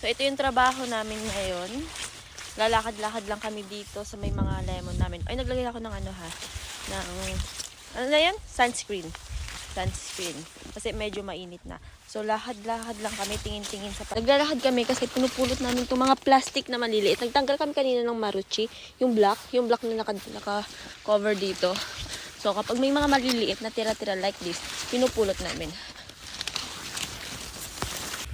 So, ito yung trabaho namin ngayon. Lalakad-lakad lang kami dito sa may mga lemon namin. Ay, naglagay ako ng ano ha, ng, ano na yan? Sunscreen. Kasi medyo mainit na. So, lakad-lakad lang kami, tingin-tingin sa... Naglalakad kami kasi pinupulot namin itong mga plastic na maliliit. Nagtanggal kami kanina ng maruchi, yung black na naka-cover dito. So, kapag may mga maliliit na tira-tira like this, pinupulot namin.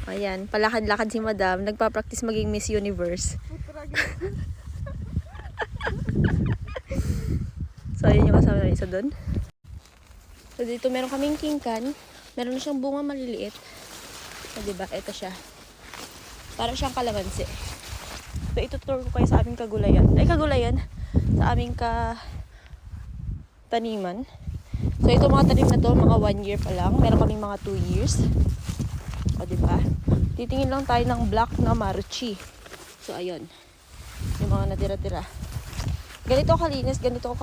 Ayan, palakad-lakad si Madam. Nagpa-practice maging Miss Universe. So, ayun yung kasama namin isa doon. So, dito meron kaming kingkan. Meron na siyang bunga maliliit. So, diba? Ito siya. Parang siyang kalamansi. So, itutur ko kayo sa aming kagulayan. Sa aming taniman. So, ito mga tanim na to, mga 1 year pa lang. Meron kaming mga 2 years. O, diba? Titingin lang tayo ng black na maruchi. So, ayun. Yung mga natira-tira. Ganito kalinis, ganito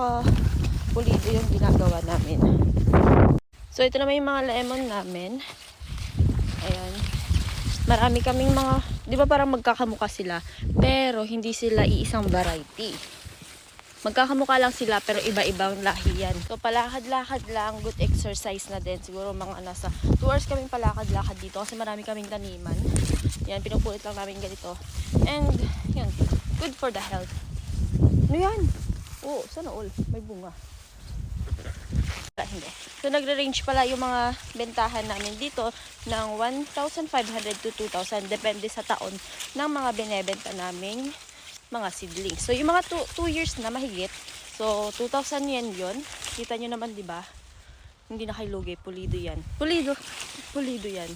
pulido yung ginagawa namin. So, ito naman yung mga lemon namin. Ayan. Marami kaming mga, di ba parang magkakamukha sila, pero hindi sila iisang variety. Magkakamukha lang sila, pero iba-ibang lahi yan. So, palakad-lakad lang, good exercise na din. Siguro mga nasa 2 hours kaming palakad-lakad dito kasi marami kaming taniman. Yan, pinupulit lang namin ganito. And, yan, good for the health. Ano yan? Oo, sana all. May bunga. Hindi. So, nagre-range pala yung mga bentahan namin dito ng 1,500 to 2,000. Depende sa taon ng mga binebenta naming mga seedlings. So, yung mga 2 years na mahigit. So, 2,000 yen yun. Kita nyo naman, di ba? Hindi na kay lugi. Pulido yan. Pulido yan.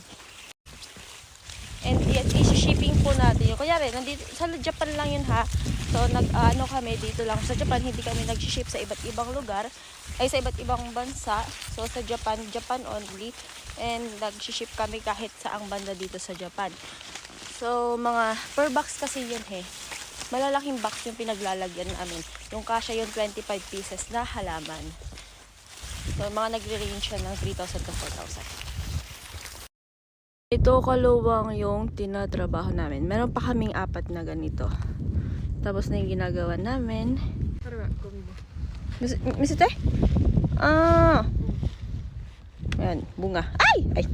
And yes, i-shipping po natin yun. Kunyari, nandito, sa Japan lang yun ha. So, nag-ano kami dito lang. Sa Japan, hindi kami nag-ship sa iba't ibang lugar. Ay, sa iba't ibang bansa. So, sa Japan only. And nag-ship kami kahit saang banda dito sa Japan. So, mga per box kasi yun malalaking box yung pinaglalagyan namin. Yung kasya yung 25 pieces na halaman. So, mga nagre-range siya ng 3,000 to 4,000. Ito kaluwang yung tinatrabaho namin. Meron pa kaming 4 na ganito. Tapos na yung ginagawa namin. Misite? Ayan, bunga. Ay!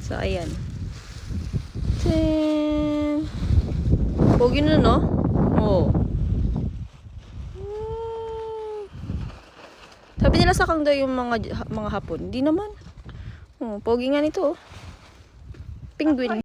So, ayan. Pogi na, no? Oo. Sabi nila sa kang daw yung mga hapon. Hindi naman. Pogi nga nito. Penguin.